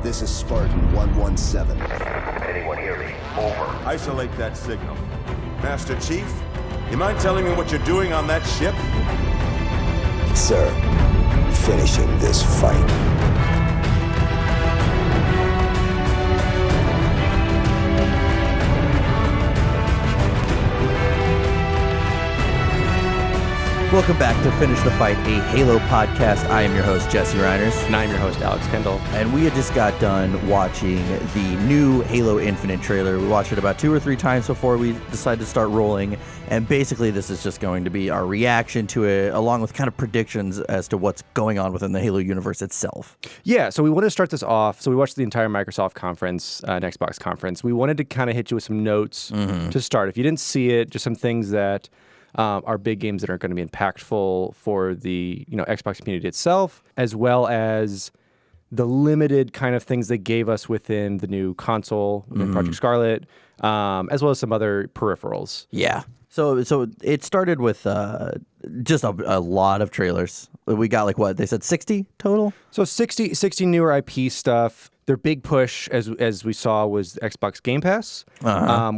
This is Spartan 117. Anyone hear me? Over. Isolate that signal. Master Chief, you mind telling me what you're doing on that ship? Sir, finishing this fight. Welcome back to Finish the Fight, a Halo podcast. I am your host, Jesse Reiners. And I'm your host, Alex Kendall. And we had just got done watching the new Halo Infinite trailer. We watched it about 2 or 3 times before we decided to start rolling. And basically, this is just going to be our reaction to it, along with kind of predictions as to what's going on within the Halo universe itself. Yeah, so we wanted to start this off. So we watched the entire Microsoft conference, and Xbox conference. We wanted to kind of hit you with some notes to start. If you didn't see it, just some things that are big games that are going to be impactful for the Xbox community itself, as well as the limited kind of things they gave us within the new console, within Project Scarlet, as well as some other peripherals. Yeah. So it started with just a lot of trailers. We got like what they said, 60 total. So 60 newer IP stuff. Their big push, as we saw, was Xbox Game Pass,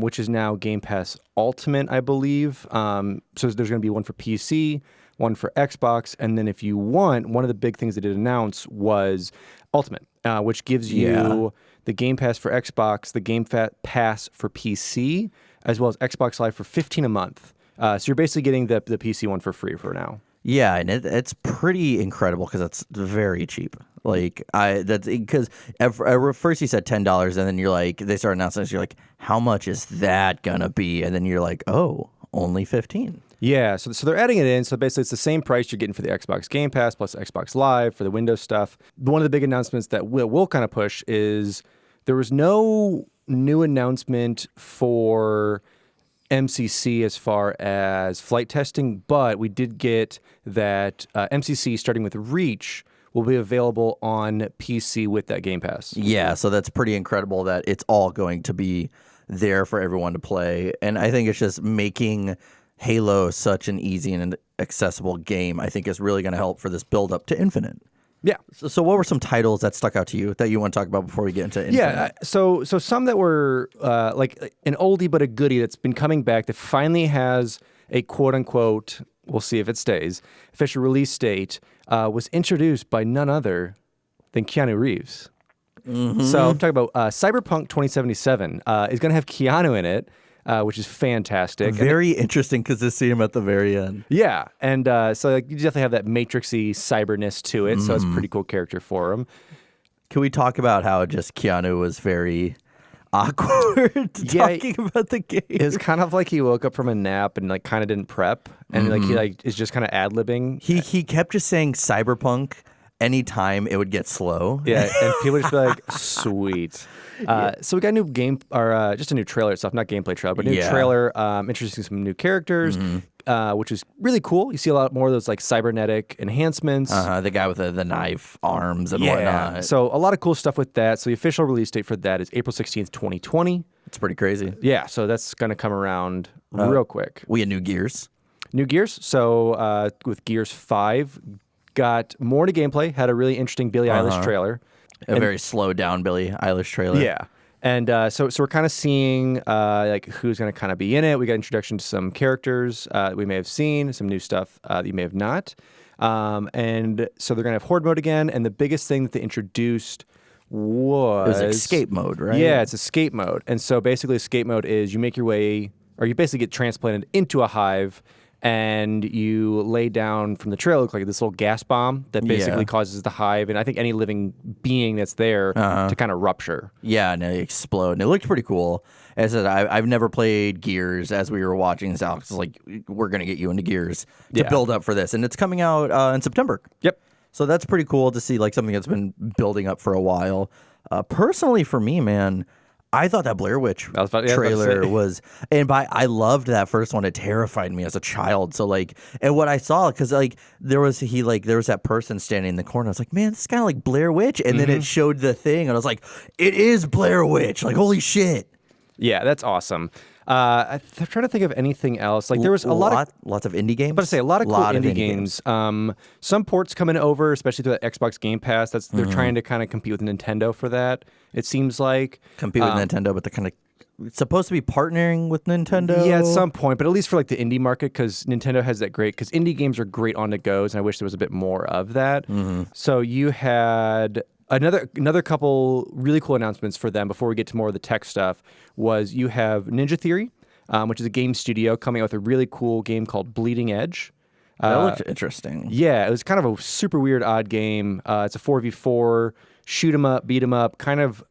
which is now Game Pass Ultimate, I believe. So there's going to be one for PC, one for Xbox, and then if you want, one of the big things they did announce was Ultimate, which gives you the Game Pass for Xbox, the Game Pass for PC, as well as Xbox Live for $15 a month. So you're basically getting the PC one for free for now. Yeah, and it's pretty incredible because it's very cheap. Like that's because at first you said $10, and then you're like, they start announcing this, you're like, how much is that gonna be? And then you're like, oh, only 15. Yeah, so they're adding it in. So basically, it's the same price you're getting for the Xbox Game Pass plus Xbox Live for the Windows stuff. One of the big announcements that we'll kind of push is there was no new announcement for MCC as far as flight testing, but we did get that MCC, starting with Reach, will be available on PC with that Game Pass. Yeah, so that's pretty incredible that it's all going to be there for everyone to play. And I think it's just making Halo such an easy and accessible game, I think is really going to help for this build up to Infinite. Yeah. So what were some titles that stuck out to you that you want to talk about before we get into Infinite? Yeah, so some that were like an oldie but a goodie that's been coming back that finally has a quote-unquote, we'll see if it stays, official release date, was introduced by none other than Keanu Reeves. So I'm talking about Cyberpunk 2077 is going to have Keanu in it, which is fantastic. Very interesting because to see him at the very end. Yeah, and so like, you definitely have that Matrixy cyberness to it, so it's a pretty cool character for him. Can we talk about how just Keanu was very awkward talking about the game? It's kind of like he woke up from a nap and like kind of didn't prep, and like he like is just kind of ad-libbing. He kept just saying Cyberpunk anytime it would get slow. Yeah, and people just be like, sweet. So we got a new game, or just a new trailer itself, not gameplay trailer, but a new trailer introducing some new characters, which is really cool. You see a lot more of those like cybernetic enhancements. The guy with the knife arms and whatnot. So a lot of cool stuff with that. So the official release date for that is April 16th, 2020. It's pretty crazy. Yeah, so that's going to come around real quick. We had new Gears. New Gears. So with Gears 5, got more to gameplay, had a really interesting Billie Eilish trailer. A very slowed down Billie Eilish trailer. Yeah. And so we're kind of seeing like who's going to kind of be in it. We got introduction to some characters we may have seen, some new stuff that you may have not. And so they're going to have Horde mode again. And the biggest thing that they introduced was... It was escape mode, right? Yeah, it's escape mode. And so basically escape mode is you make your way, or you basically get transplanted into a hive, and you lay down from the trail, look like this little gas bomb that basically causes the hive, and I think any living being that's there to kind of rupture. Yeah, and they explode. And it looked pretty cool. As I said, I've never played Gears. As we were watching this, Alex was like, we're going to get you into Gears to build up for this. And it's coming out in September. Yep. So that's pretty cool to see like something that's been building up for a while. Personally, for me, man, I thought that Blair Witch trailer was, and I loved that first one. It terrified me as a child. So like, and what I saw, because like there was that person standing in the corner. I was like, man, this is kind of like Blair Witch. And then it showed the thing, and I was like, it is Blair Witch. Like, holy shit. Yeah, that's awesome. I'm trying to think of anything else. Like there was lots of indie games. But I say a lot of cool indie games. Some ports coming over, especially through the Xbox Game Pass. They're trying to kind of compete with Nintendo for that. It seems like compete with Nintendo, but they're kind of supposed to be partnering with Nintendo. Yeah, at some point, but at least for like the indie market, because Nintendo has that great. Because indie games are great on the goes, and I wish there was a bit more of that. So you had. Another couple really cool announcements for them before we get to more of the tech stuff was you have Ninja Theory, which is a game studio coming out with a really cool game called Bleeding Edge. That looked interesting. Yeah, it was kind of a super weird, odd game. It's a 4v4, shoot 'em up, beat 'em up, kind of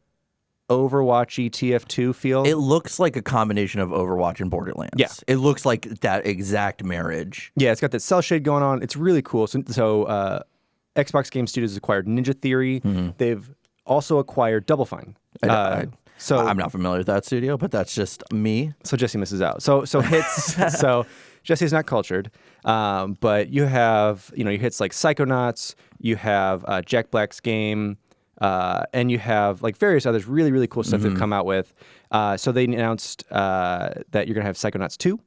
Overwatchy TF2 feel. It looks like a combination of Overwatch and Borderlands. Yeah. It looks like that exact marriage. Yeah, it's got that cell shade going on. It's really cool. So Xbox Game Studios acquired Ninja Theory. They've also acquired Double Fine. So I'm not familiar with that studio, but that's just me. So Jesse misses out. So hits. So Jesse's not cultured. But you have your hits like Psychonauts. You have Jack Black's game. And you have like various others really, really cool stuff they've come out with. So they announced that you're going to have Psychonauts 2.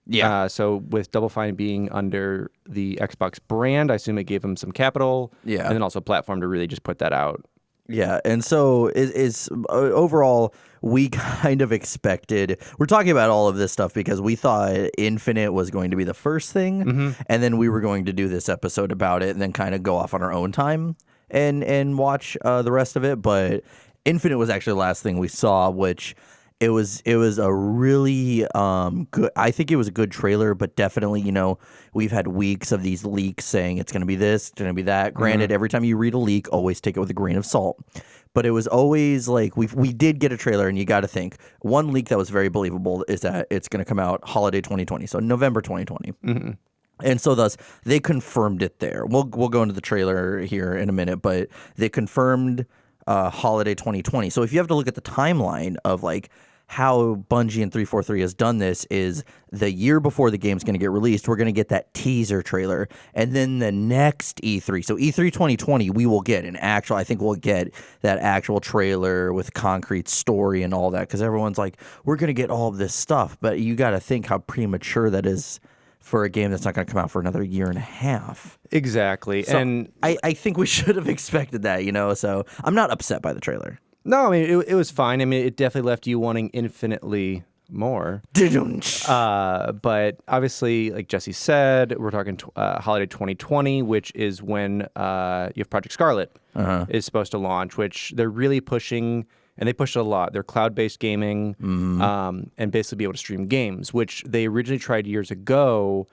Yeah. So with Double Fine being under the Xbox brand, I assume it gave them some capital. Yeah. And then also a platform to really just put that out. Yeah, and so is overall, we kind of expected. We're talking about all of this stuff because we thought Infinite was going to be the first thing, and then we were going to do this episode about it, and then kind of go off on our own time and watch the rest of it. But Infinite was actually the last thing we saw, which it was a really good. I think it was a good trailer, but definitely, we've had weeks of these leaks saying it's going to be this, it's going to be that. Granted, every time you read a leak, always take it with a grain of salt. But it was always like we did get a trailer, and you got to think one leak that was very believable is that it's going to come out holiday 2020, so November 2020. And so thus they confirmed it there. We'll go into the trailer here in a minute, but they confirmed holiday 2020. So if you have to look at the timeline of like how Bungie and 343 has done this is the year before the game's going to get released, we're going to get that teaser trailer. And then the next E3, so E3 2020, we will get I think we'll get that actual trailer with concrete story and all that, because everyone's like, we're going to get all of this stuff. But you got to think how premature that is for a game that's not going to come out for another year and a half. Exactly. So and I think we should have expected that, so I'm not upset by the trailer. No, I mean, it was fine. I mean, it definitely left you wanting infinitely more. But obviously, like Jesse said, we're talking holiday 2020, which is when you have Project Scarlet is supposed to launch, which they're really pushing, and they pushed it a lot. They're cloud-based gaming and basically be able to stream games, which they originally tried years ago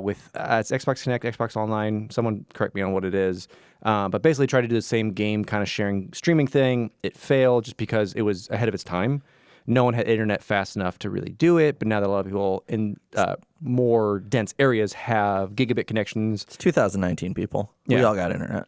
with it's Xbox Connect, Xbox Online. Someone correct me on what it is. But basically tried to do the same game kind of streaming thing. It failed just because it was ahead of its time. No one had internet fast enough to really do it. But now that a lot of people in more dense areas have gigabit connections. It's 2019, people. We all got internet.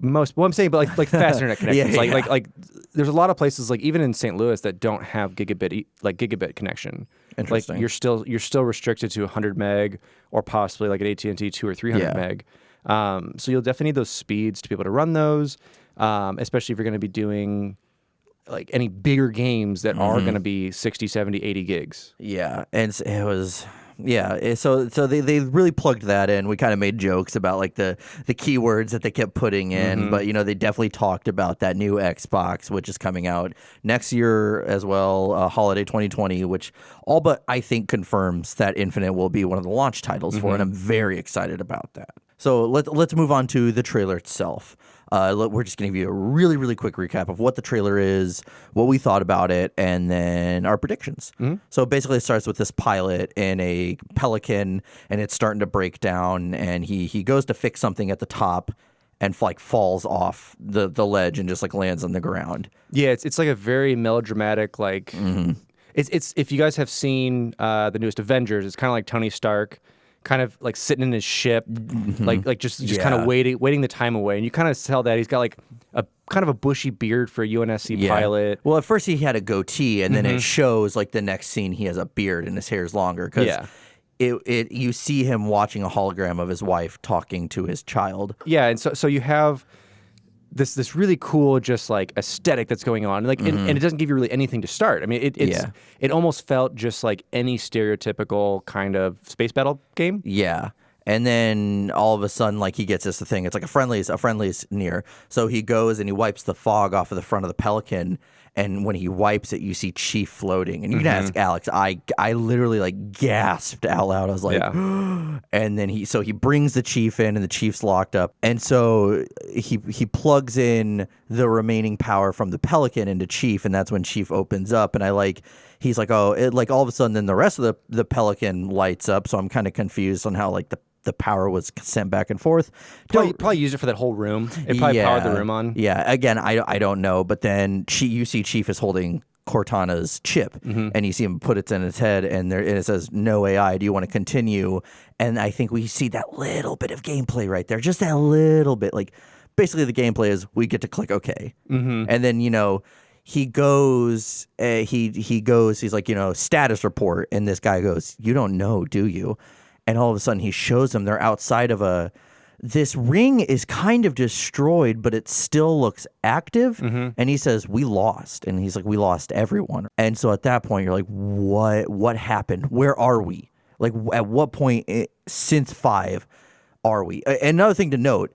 I'm saying, but like fast internet connections. Yeah. Like there's a lot of places, like even in St. Louis, that don't have gigabit connection. Interesting. Like you're still restricted to 100 meg or possibly like at AT&T 200 or 300 meg. So you'll definitely need those speeds to be able to run those, especially if you're going to be doing like any bigger games that are going to be 60, 70, 80 gigs. Yeah, and it was... Yeah, so they really plugged that in. We kind of made jokes about like the keywords that they kept putting in, but they definitely talked about that new Xbox, which is coming out next year as well, holiday 2020, which all but I think confirms that Infinite will be one of the launch titles for it, and I'm very excited about that. So let's move on to the trailer itself. We're just going to give you a really, really quick recap of what the trailer is, what we thought about it, and then our predictions. So basically it starts with this pilot in a Pelican, and it's starting to break down, and he goes to fix something at the top and like falls off the ledge and just like lands on the ground. Yeah, it's like a very melodramatic, like it's if you guys have seen the newest Avengers, it's kind of like Tony Stark kind of like sitting in his ship, like just kind of waiting the time away, and you kind of tell that he's got like a kind of a bushy beard for a UNSC pilot. Well, at first he had a goatee, and then it shows like the next scene he has a beard and his hair's longer because you see him watching a hologram of his wife talking to his child. Yeah, and so you have this really cool just like aesthetic that's going on, like and it doesn't give you really anything to start. I mean, it almost felt just like any stereotypical kind of space battle game. Yeah. And then all of a sudden, like, he gets this thing. It's like a friendly's near. So he goes and he wipes the fog off of the front of the Pelican. And when he wipes it, you see Chief floating. And you can ask Alex. I literally like gasped out loud. I was like, and then he brings the Chief in, and the Chief's locked up. And so he plugs in the remaining power from the Pelican into Chief, and that's when Chief opens up. And he's like, oh, like all of a sudden, then the rest of the Pelican lights up. So I'm kind of confused on how like the power was sent back and forth. Probably used it for that whole room. It probably powered the room on. Yeah. Again, I don't know. But then you see Chief is holding Cortana's chip, and you see him put it in his head, and it says, "No AI. Do you want to continue?" And I think we see that little bit of gameplay right there, just that little bit. Like basically, the gameplay is we get to click OK, and then he goes. He's like, status report, and this guy goes, "You don't know, do you?" And all of a sudden, he shows them they're outside of this ring is kind of destroyed, but it still looks active. And he says, "We lost." And he's like, "We lost everyone." And so at that point, you're like, what happened? Where are we? Like, at what point since 5 are we? Another thing to note,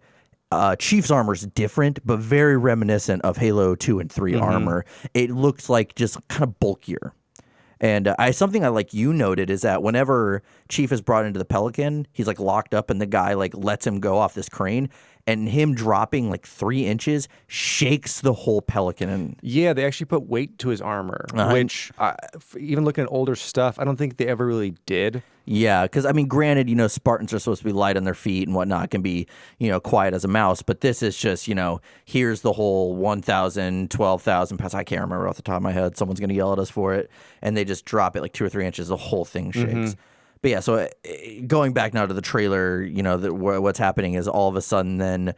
Chief's armor is different, but very reminiscent of Halo 2 and 3 armor. It looks like just kind of bulkier. And something I like you noted is that whenever Chief is brought into the Pelican, he's like locked up, and the guy like lets him go off this crane, and him dropping like 3 inches shakes the whole Pelican. And yeah, they actually put weight to his armor, which even looking at older stuff, I don't think they ever really did. Yeah, because I mean, granted, Spartans are supposed to be light on their feet and whatnot, can be, quiet as a mouse. But this is just, here's the whole 1,000, 12,000 pounds. I can't remember off the top of my head. Someone's going to yell at us for it. And they just drop it like 2 or 3 inches. The whole thing shakes. But yeah, so going back now to the trailer, what's happening is all of a sudden then,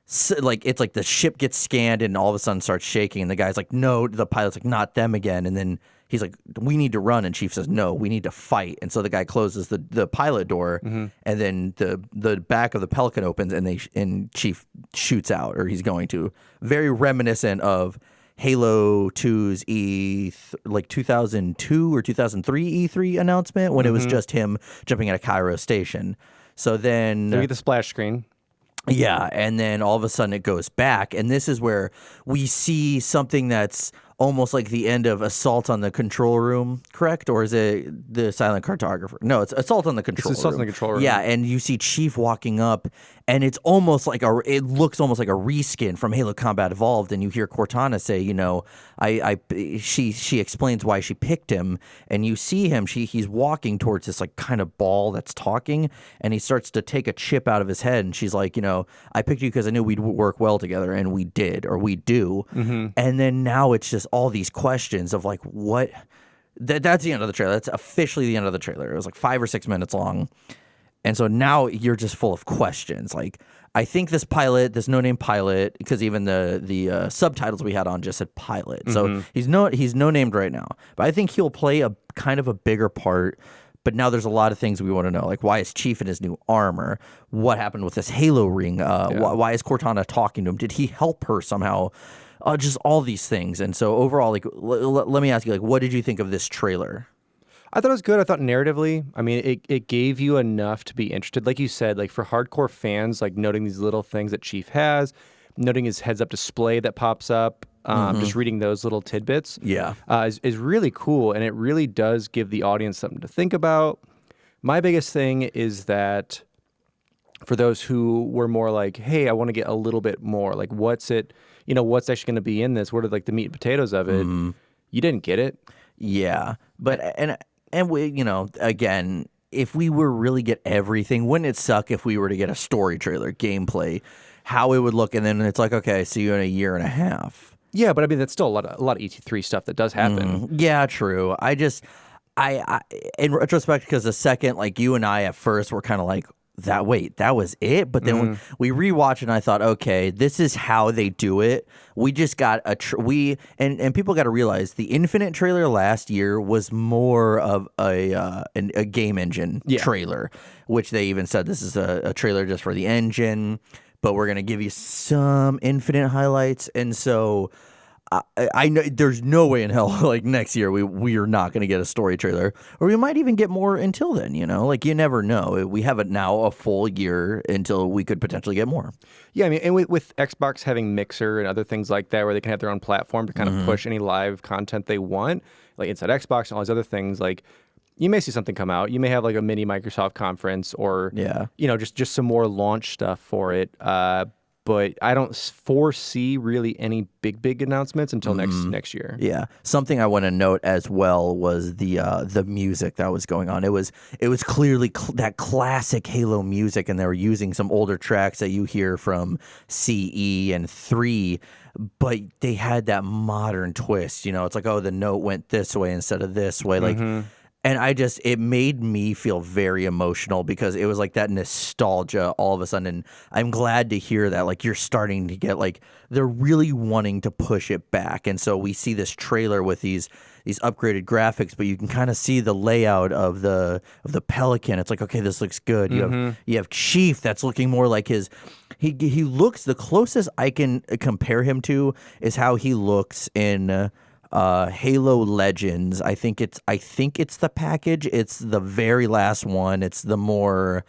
it's like the ship gets scanned and all of a sudden starts shaking. And the guy's like, no, the pilot's like, not them again. And then he's like, we need to run. And Chief says, no, we need to fight. And so the guy closes the pilot door, and then the back of the Pelican opens, and Chief shoots out, or he's going to. Very reminiscent of Halo 2's 2002 or 2003 E3 announcement when it was just him jumping at a Cairo station. So then you get the splash screen. Yeah, and then all of a sudden it goes back, and this is where we see something that's almost like the end of Assault on the Control Room, correct? Or is it the Silent Cartographer? No, it's Assault on the Control Room. It's Assault on the Control Room. Yeah, and you see Chief walking up, and it's almost like it looks almost like a reskin from Halo Combat Evolved, and you hear Cortana say, she explains why she picked him, and you see him, he's walking towards this like kind of ball that's talking, and he starts to take a chip out of his head, and she's like, I picked you because I knew we'd work well together, and we did, or we do. And then now it's just all these questions of like, what? That's the end of the trailer. That's officially the end of the trailer. It was like 5 or 6 minutes long. And so now you're just full of questions. Like, I think this no-name pilot, because even the subtitles we had on just said pilot. So he's no-named right now. But I think he'll play a kind of a bigger part. But now there's a lot of things we want to know. Like, why is Chief in his new armor? What happened with this Halo ring? Why is Cortana talking to him? Did he help her somehow? Just all these things. And so overall, like, let me ask you, like, what did you think of this trailer? I thought it was good. I thought narratively, I mean, it gave you enough to be interested. Like you said, like for hardcore fans, like noting these little things that Chief has, noting his heads-up display that pops up, just reading those little tidbits, is really cool. And it really does give the audience something to think about. My biggest thing is that for those who were more like, hey, I want to get a little bit more, like what's actually going to be in this? What are like the meat and potatoes of it? You didn't get it. Yeah. But, and we, again, if we were really get everything, wouldn't it suck if we were to get a story trailer, gameplay, how it would look, and then it's like, okay, see you in a year and a half. Yeah, but I mean, that's still a lot of ET3 stuff that does happen. Yeah, true. I in retrospect, because the second, like you and I at first were kind of like, that was it? But then when we rewatched it, and I thought, okay, this is how they do it. We just got and people got to realize the Infinite trailer last year was more of a game engine trailer, which they even said this is a trailer just for the engine. but we're gonna give you some Infinite highlights. And so I know there's no way in hell like next year we are not gonna get a story trailer, or we might even get more until then. Like you never know. We have it now a full year until we could potentially get more. Yeah, I mean, and with Xbox having Mixer and other things like that, where they can have their own platform to kind of push any live content they want, like inside Xbox and all these other things, like you may see something come out. You may have like a mini Microsoft conference, or just some more launch stuff for it. But I don't foresee really any big announcements until next year. Yeah, something I want to note as well was the music that was going on. It was clearly that classic Halo music, and they were using some older tracks that you hear from CE and 3, but they had that modern twist. It's like, oh, the note went this way instead of this way, like. And it made me feel very emotional because it was like that nostalgia all of a sudden. And I'm glad to hear that, like, you're starting to get, like, they're really wanting to push it back. And so we see this trailer with these upgraded graphics, but you can kind of see the layout of the Pelican. It's like, okay, this looks good. You have Chief that's looking more like he looks, the closest I can compare him to is how he looks in Halo Legends. I think it's the package. It's the very last one. It's the more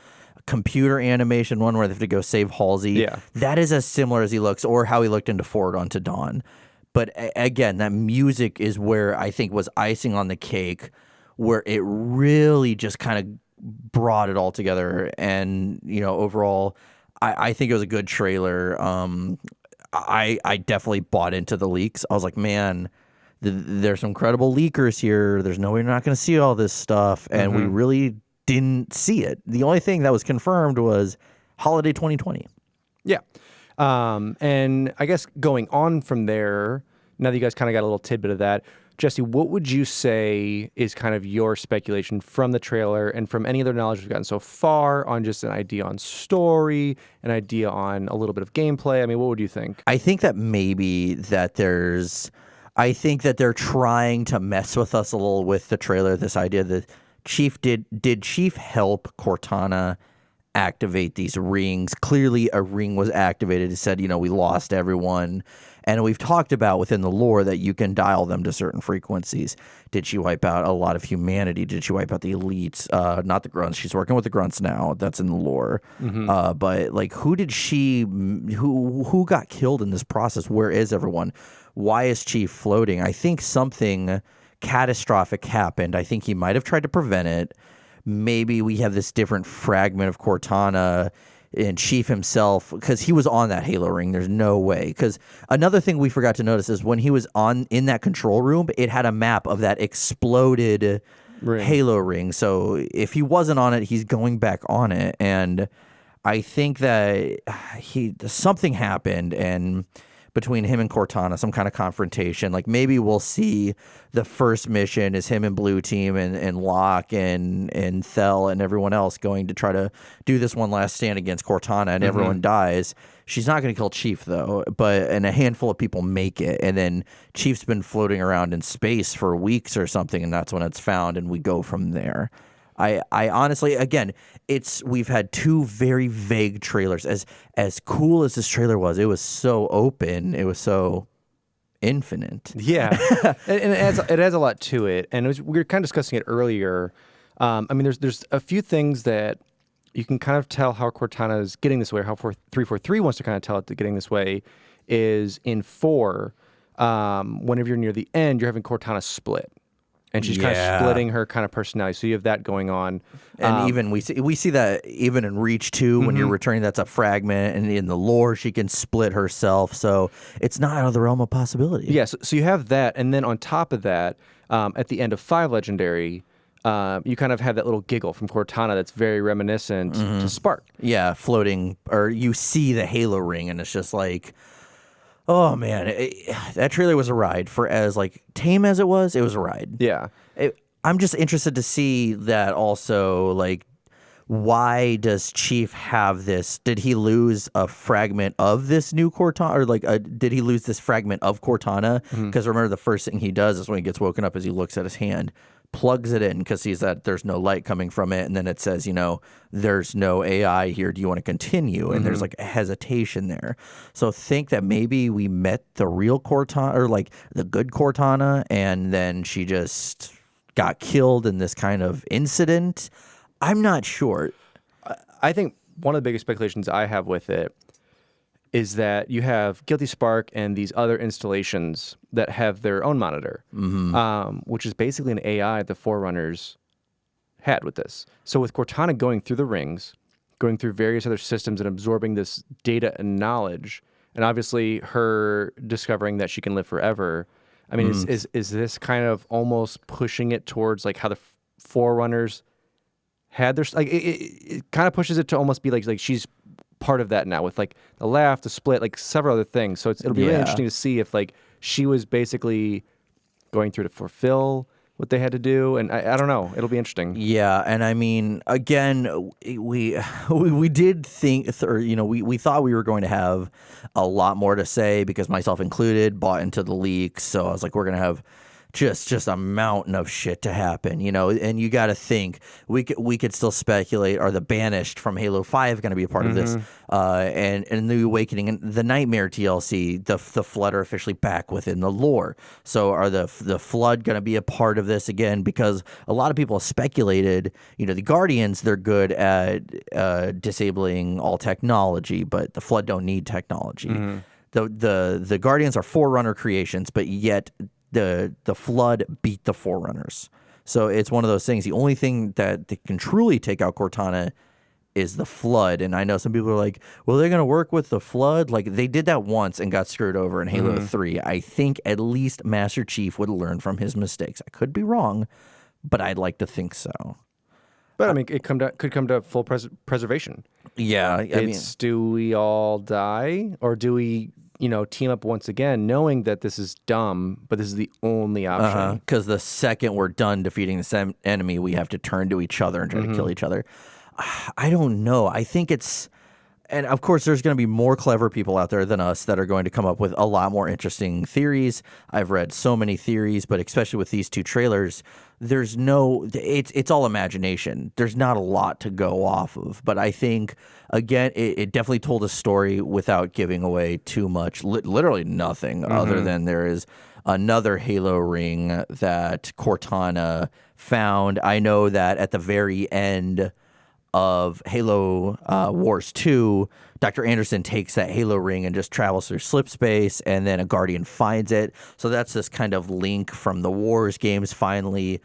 computer animation one where they have to go save Halsey. Yeah. That is as similar as he looks, or how he looked into Forward Unto Dawn. But again, that music is where I think was icing on the cake, where it really just kind of brought it all together. And, overall, I think it was a good trailer. I definitely bought into the leaks. I was like, man, there's some credible leakers here. There's no way you're not going to see all this stuff. And we really didn't see it. The only thing that was confirmed was holiday 2020. Yeah. And I guess going on from there, now that you guys kind of got a little tidbit of that, Jesse, what would you say is kind of your speculation from the trailer and from any other knowledge we've gotten so far on just an idea on story, an idea on a little bit of gameplay? I mean, what would you think? I think that maybe I think that they're trying to mess with us a little with the trailer. This idea that did Chief help Cortana activate these rings? Clearly, a ring was activated. It said, we lost everyone. And we've talked about within the lore that you can dial them to certain frequencies. Did she wipe out a lot of humanity? Did she wipe out the elites? Not the grunts. She's working with the grunts now. That's in the lore. But like, who got killed in this process? Where is everyone? Why is Chief floating? I think something catastrophic happened. I think he might have tried to prevent it. Maybe we have this different fragment of Cortana and Chief himself, because he was on that Halo ring. There's no way. Because another thing we forgot to notice is when he was in that control room, it had a map of that exploded Halo ring. So if he wasn't on it, he's going back on it. And I think that something happened, and between him and Cortana, some kind of confrontation. Like, maybe we'll see the first mission is him and Blue Team and Locke and Thel and everyone else going to try to do this one last stand against Cortana, and everyone dies. She's not going to kill Chief, though, and a handful of people make it. And then Chief's been floating around in space for weeks or something, and that's when it's found, and we go from there. I honestly, again, we've had two very vague trailers. As cool as this trailer was, it was so open, it was so infinite. Yeah, and it adds a lot to it. And we were kind of discussing it earlier. I mean, there's a few things that you can kind of tell how Cortana is getting this way, or how 343 wants to kind of tell it to getting this way, is in 4. Whenever you're near the end, you're having Cortana split. And she's kind of splitting her kind of personality. So you have that going on. And even we see that even in Reach 2, when you're returning, that's a fragment. And in the lore, she can split herself. So it's not out of the realm of possibility. Yeah, so you have that. And then on top of that, at the end of 5 Legendary, you kind of have that little giggle from Cortana that's very reminiscent to Spark. Yeah, floating. Or you see the Halo ring, and it's just like... Oh, man, that trailer was a ride. For as like tame as it was a ride. Yeah. I'm just interested to see that also, like, why does Chief have this? Did he lose a fragment of this new Cortana? Or, like, did he lose this fragment of Cortana? Because remember, the first thing he does is when he gets woken up is he looks at his hand. plugs it in because sees that there's no light coming from it, and then it says, there's no AI here. Do you want to continue? And there's like a hesitation there. So think that maybe we met the real Cortana, or like the good Cortana, and then she just got killed in this kind of incident. I'm not sure. I think one of the biggest speculations I have with it is that you have Guilty Spark and these other installations that have their own monitor, which is basically an AI the Forerunners had with this. So with Cortana going through the rings, going through various other systems and absorbing this data and knowledge, and obviously her discovering that she can live forever, I mean, is this kind of almost pushing it towards like how the Forerunners had their, like it kind of pushes it to almost be like she's part of that now with like the laugh, the split, like several other things. So it'll be really interesting to see if like she was basically going through to fulfill what they had to do, and I don't know. It'll be interesting. Yeah, and I mean, again, we did think, or we thought we were going to have a lot more to say because myself included bought into the leaks. So I was like, we're gonna have just a mountain of shit to happen, and you got to think we could still speculate, are the Banished from Halo 5 going to be a part of this, and the Awakening and the Nightmare DLC, the Flood are officially back within the lore. So are the Flood going to be a part of this again? Because a lot of people have speculated, the Guardians, they're good at disabling all technology, but the Flood don't need technology. The Guardians are Forerunner creations, but yet the Flood beat the Forerunners. So it's one of those things. The only thing that they can truly take out Cortana is the Flood. And I know some people are like, well, they're going to work with the Flood. Like, they did that once and got screwed over in Halo 3. I think at least Master Chief would learn from his mistakes. I could be wrong, but I'd like to think so. But I mean, it could come to full preservation. Yeah. Do we all die, or do we team up once again, knowing that this is dumb, but this is the only option? Because the second we're done defeating the enemy, we have to turn to each other and try to kill each other. I don't know. I think it's... And of course, there's going to be more clever people out there than us that are going to come up with a lot more interesting theories. I've read so many theories, but especially with these two trailers, there's no... It's all imagination. There's not a lot to go off of. But I think, again, it definitely told a story without giving away too much. Literally nothing other than there is another Halo ring that Cortana found. I know that at the very end of Halo Wars 2, Dr. Anderson takes that Halo ring and just travels through slip space, and then a Guardian finds it. So that's this kind of link from the Wars games finally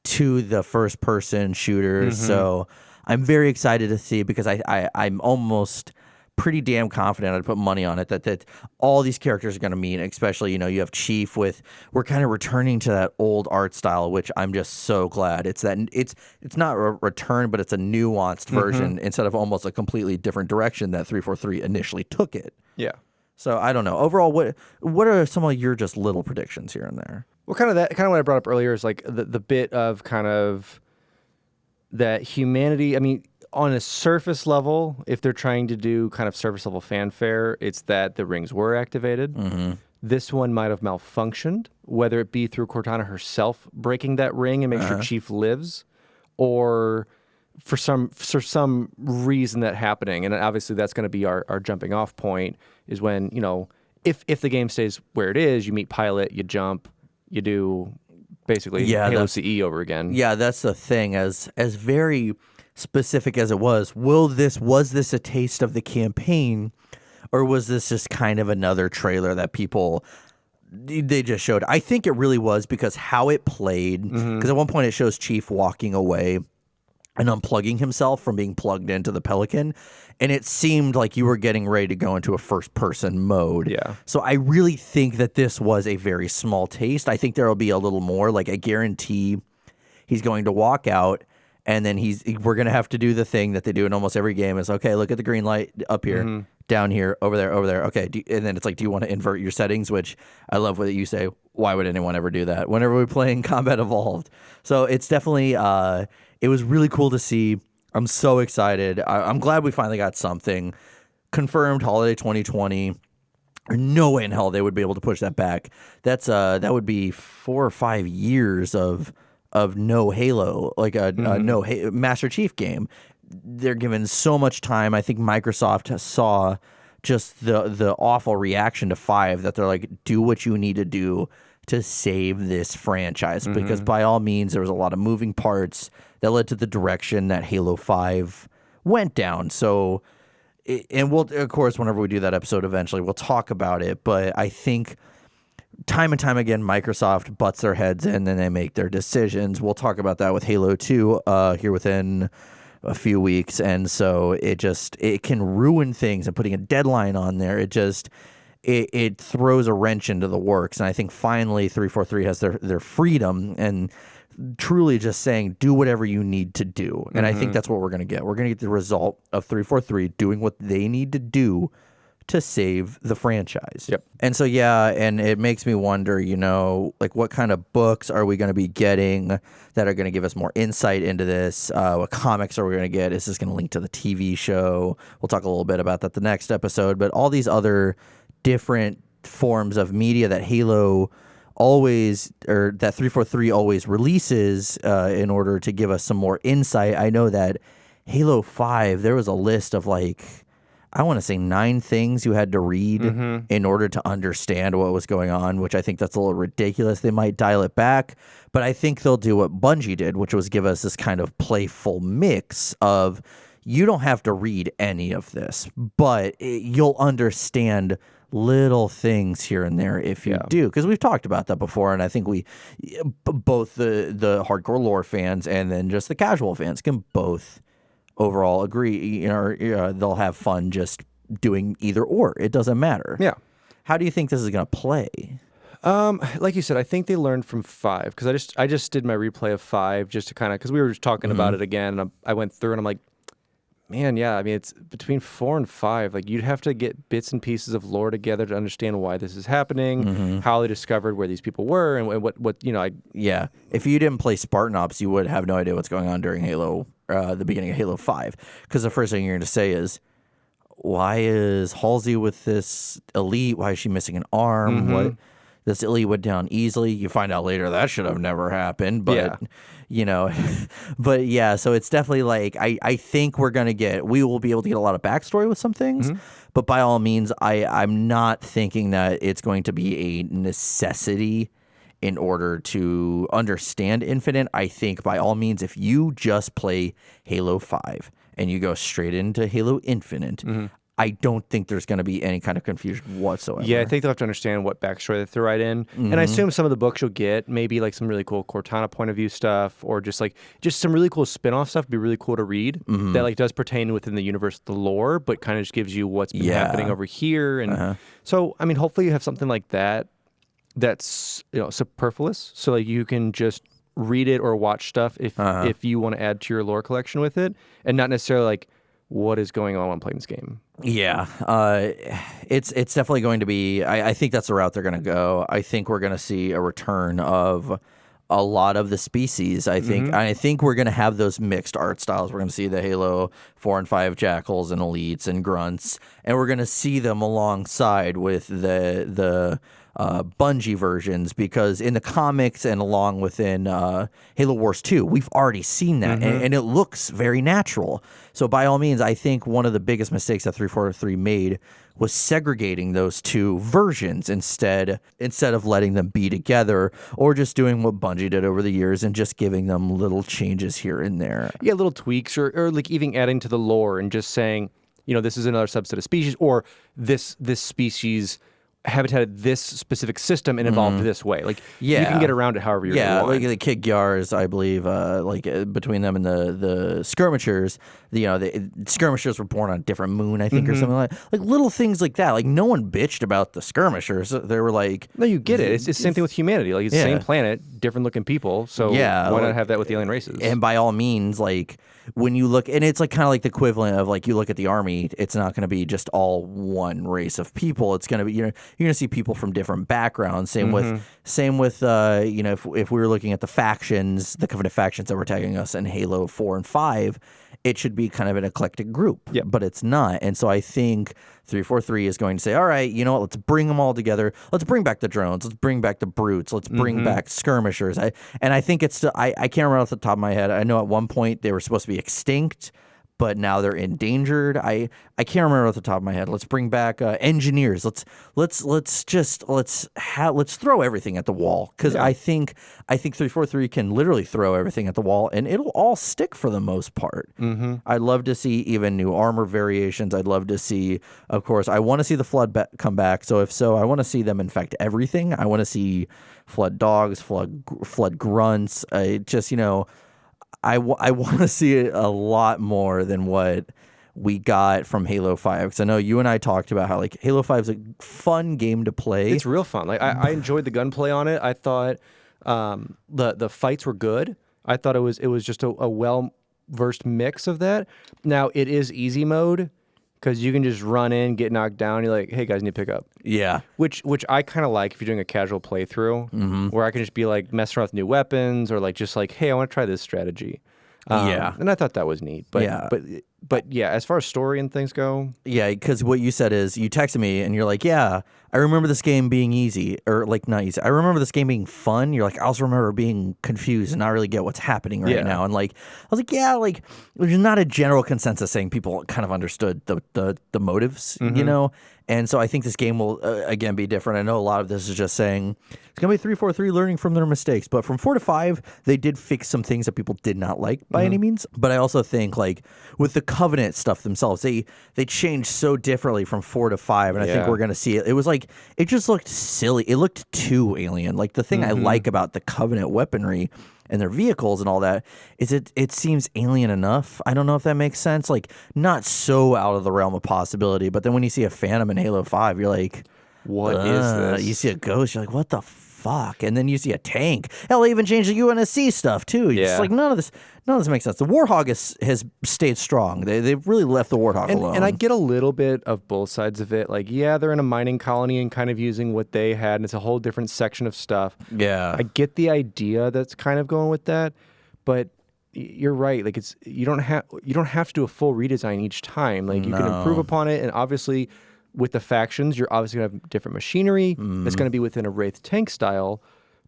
to the first-person shooters. So I'm very excited to see, because I'm almost pretty damn confident, I'd put money on it, that all these characters are going to meet, especially, you have Chief we're kind of returning to that old art style, which I'm just so glad. It's not a return, but it's a nuanced version instead of almost a completely different direction that 343 initially took it. Yeah. So I don't know. Overall, what are some of your just little predictions here and there? Well, kind of what I brought up earlier is like the bit of kind of that humanity. I mean, on a surface level, if they're trying to do kind of surface level fanfare, it's that the rings were activated. This one might have malfunctioned, whether it be through Cortana herself breaking that ring and make sure Chief lives, or for some reason that happening. And obviously that's going to be our jumping off point, is when, if the game stays where it is, you meet Pilot, you jump, you do basically Halo CE over again. Yeah, that's the thing. As very specific as it was this a taste of the campaign, or was this just kind of another trailer that they just showed? I think it really was, because how it played, because at one point it shows Chief walking away and unplugging himself from being plugged into the Pelican, and it seemed like you were getting ready to go into a first-person mode. Yeah. So I really think that this was a very small taste. I think there will be a little more. Like, I guarantee he's going to walk out, and then we're going to have to do the thing that they do in almost every game. Is, okay, look at the green light up here, down here, over there. Okay, and then it's like, do you want to invert your settings? Which I love what you say. Why would anyone ever do that whenever we're playing Combat Evolved? So it's definitely, it was really cool to see. I'm so excited. I'm glad we finally got something confirmed. Holiday 2020. There's no way in hell they would be able to push that back. That would be 4 or 5 years of no Halo, like a Master Chief game. They're given so much time. I think Microsoft saw just the awful reaction to 5 that they're like, do what you need to do to save this franchise, because by all means there was a lot of moving parts that led to the direction that Halo 5 went down. So, and we'll, of course, whenever we do that episode eventually, we'll talk about it, but I think time and time again Microsoft butts their heads in and they make their decisions. We'll talk about that with Halo 2 here within a few weeks, and so it can ruin things, and putting a deadline on there, it throws a wrench into the works. And I think finally 343 has their freedom and truly just saying, do whatever you need to do. And I think that's what we're going to get. We're going to get the result of 343 doing what they need to do to save the franchise. Yep. And so, yeah, and it makes me wonder, like what kind of books are we going to be getting that are going to give us more insight into this? What comics are we going to get? Is this going to link to the TV show? We'll talk a little bit about that the next episode, but all these other different forms of media that Halo always, or that 343 always releases in order to give us some more insight. I know that Halo 5, there was a list of like, I want to say 9 things you had to read in order to understand what was going on, which I think that's a little ridiculous. They might dial it back, but I think they'll do what Bungie did, which was give us this kind of playful mix of, you don't have to read any of this, but you'll understand little things here and there if you do, because we've talked about that before, and I think we both the hardcore lore fans and then just the casual fans can both overall agree, they'll have fun just doing either or. It doesn't matter. Yeah. How do you think this is going to play? Like you said, I think they learned from 5, because I just did my replay of 5 just to kind of, because we were just talking about it again, and I went through and I'm like, man, yeah, I mean, it's between 4 and 5. Like, you'd have to get bits and pieces of lore together to understand why this is happening, how they discovered where these people were, and what Yeah. If you didn't play Spartan Ops, you would have no idea what's going on during Halo, the beginning of Halo 5. Because the first thing you're going to say is, why is Halsey with this elite? Why is she missing an arm? What? This elite went down easily. You find out later that should have never happened, but but yeah, so it's definitely like, I think we will be able to get a lot of backstory with some things, but by all means, I'm not thinking that it's going to be a necessity in order to understand Infinite. I think by all means, if you just play Halo 5 and you go straight into Halo Infinite, I don't think there's going to be any kind of confusion whatsoever. Yeah, I think they'll have to understand what backstory they throw right in. And I assume some of the books you'll get, maybe like some really cool Cortana point of view stuff, or just some really cool spin-off stuff would be really cool to read that like does pertain within the universe, the lore, but kind of just gives you what's been happening over here. And so, I mean, hopefully you have something like that that's, superfluous. So like you can just read it or watch stuff if you want to add to your lore collection with it, and not necessarily like, what is going on when playing this game? Yeah, it's definitely going to be. I think that's the route they're going to go. I think we're going to see a return of a lot of the species. I think we're going to have those mixed art styles. We're going to see the Halo 4 and 5 jackals and elites and grunts, and we're going to see them alongside with the Bungie versions, because in the comics and along within Halo Wars 2, we've already seen that, and it looks very natural. So by all means, I think one of the biggest mistakes that 343 made was segregating those two versions instead of letting them be together, or just doing what Bungie did over the years and just giving them little changes here and there. Yeah, little tweaks, or like even adding to the lore and just saying, this is another subset of species, or this species habitated this specific system and evolved this way. Like, you can get around it however you want. Yeah, like the Kid Gyars, I believe, between them and the skirmishers, the skirmishers were born on a different moon, I think, or something like little things like that. Like, no one bitched about the skirmishers. They were like, no, you get it. It's the same thing with humanity. Like, it's the same planet, different looking people. So why not have that with the alien races? And by all means, like, when you look, and it's like kind of like the equivalent of like, you look at the army, it's not going to be just all one race of people. It's going to be, you're going to see people from different backgrounds. Same with if we were looking at the factions, the Covenant factions that were attacking us in Halo 4 and 5, it should be kind of an eclectic group, Yep. but it's not. And so I think 343 is going to say, all right, you know what, let's bring them all together. Let's bring back the drones. Let's bring back the brutes. Let's bring back skirmishers. I think it's still, I can't remember off the top of my head. I know at one point they were supposed to be extinct, but now they're endangered. I can't remember off the top of my head. Let's bring back engineers. Let's throw everything at the wall, because I think 343 can literally throw everything at the wall and it'll all stick for the most part. I'd love to see even new armor variations. I'd love to see, of course, I want to see the flood come back. So if so, I want to see them infect everything. I want to see flood dogs, flood grunts. I want to see it a lot more than what we got from Halo 5. Because I know you and I talked about how like Halo 5 is a fun game to play. It's real fun. Like I enjoyed the gunplay on it. I thought the fights were good. I thought it was just a well-versed mix of that. Now, it is easy mode, because you can just run in, get knocked down. You're like, hey, guys, need to pick up. Yeah. Which I kind of like if you're doing a casual playthrough, where I can just be like messing around with new weapons, or like just like, hey, I want to try this strategy. And I thought that was neat. But yeah, as far as story and things go. Yeah, because what you said is you texted me and you're like, yeah, I remember this game being easy, or like not easy. I remember this game being fun. You're like, I also remember being confused and not really get what's happening right now. And like, I was like, yeah, like there's not a general consensus saying people kind of understood the motives, you know? And so I think this game will, again, be different. I know a lot of this is just saying it's going to be 343 learning from their mistakes. But from 4 to 5, they did fix some things that people did not like by any means. But I also think, like, with the Covenant stuff themselves, they changed so differently from 4 to 5. And I think we're going to see it. It was like, it just looked silly. It looked too alien. Like, the thing I like about the Covenant weaponry and their vehicles and all that is it seems alien enough. I don't know if that makes sense. Like, not so out of the realm of possibility, but then when you see a Phantom in Halo 5, you're like, what is this? You see a ghost, you're like, what the fuck? And then you see a tank. Hell, they even changed the UNSC stuff too. You're just like, none of this makes sense. The Warhog has stayed strong. They've really left the Warhog alone. And I get a little bit of both sides of it. Like, yeah, they're in a mining colony and kind of using what they had, and it's a whole different section of stuff. Yeah. I get the idea that's kind of going with that, but you're right. Like, you don't have to do a full redesign each time. Like, you can improve upon it, and obviously with the factions, you're obviously going to have different machinery that's going to be within a Wraith tank style,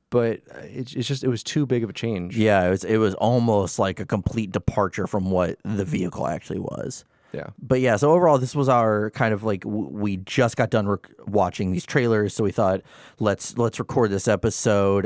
but it was too big of a change. Yeah, it was almost like a complete departure from what the vehicle actually was. Yeah. But yeah, so overall, this was our kind of like, we just got done watching these trailers, so we thought, let's record this episode.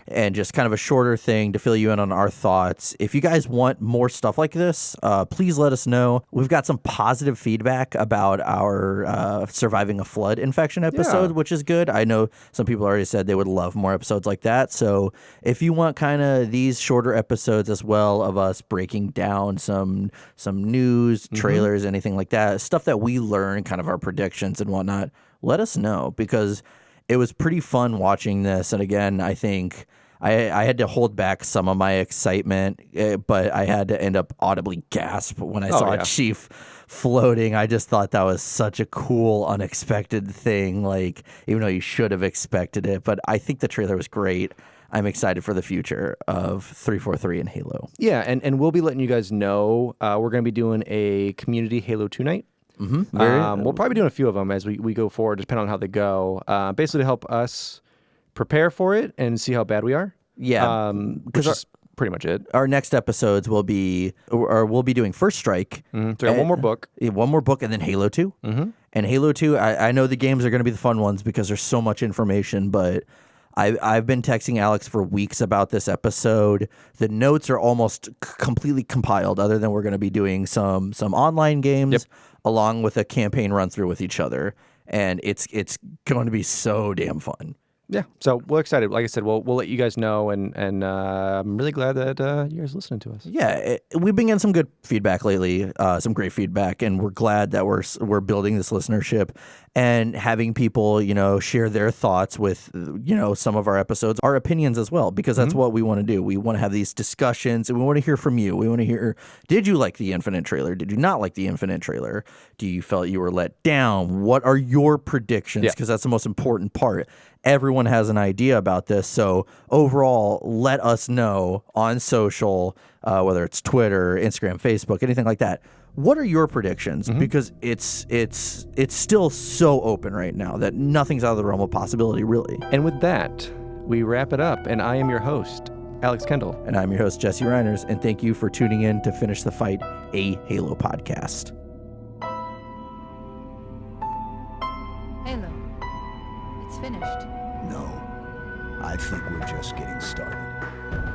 And just kind of a shorter thing to fill you in on our thoughts. If you guys want more stuff like this, please let us know. We've got some positive feedback about our surviving a flood infection episode, which is good. I know some people already said they would love more episodes like that. So if you want kind of these shorter episodes as well of us breaking down some news, trailers, anything like that, stuff that we learn, kind of our predictions and whatnot, let us know, because it was pretty fun watching this. And again, I think I had to hold back some of my excitement, but I had to end up audibly gasp when I saw Chief floating. I just thought that was such a cool, unexpected thing, like, even though you should have expected it. But I think the trailer was great. I'm excited for the future of 343 and Halo. Yeah, and we'll be letting you guys know. We're going to be doing a community Halo 2 night. We'll probably be doing a few of them as we go forward, depending on how they go. Basically to help us prepare for it and see how bad we are. Yeah, which is pretty much it. Our next episodes will be, or we'll be doing First Strike. So we got one more book. One more book, and then Halo 2. And Halo 2, I know the games are going to be the fun ones because there's so much information, but I've been texting Alex for weeks about this episode. The notes are almost completely compiled, other than we're going to be doing some online games along with a campaign run through with each other, and it's going to be so damn fun. Yeah, so we're excited. Like I said, we'll let you guys know, and I'm really glad that you guys are listening to us. Yeah, we've been getting some good feedback lately, some great feedback, and we're glad that we're building this listenership and having people, share their thoughts with, some of our episodes, our opinions as well, because that's what we want to do. We want to have these discussions, and we want to hear from you. We want to hear, did you like the Infinite trailer? Did you not like the Infinite trailer? Do you felt you were let down? What are your predictions? Because that's the most important part. everyone has an idea about this. So overall, let us know on social, whether it's Twitter, Instagram, Facebook, anything like that. What are your predictions? Because it's still so open right now that nothing's out of the realm of possibility, really. And with that, we wrap it up. And I am your host, Alex Kendall. And I'm your host, Jesse Reiners. And thank you for tuning in to Finish the Fight, a Halo podcast. Halo. It's finished. No, I think we're just getting started.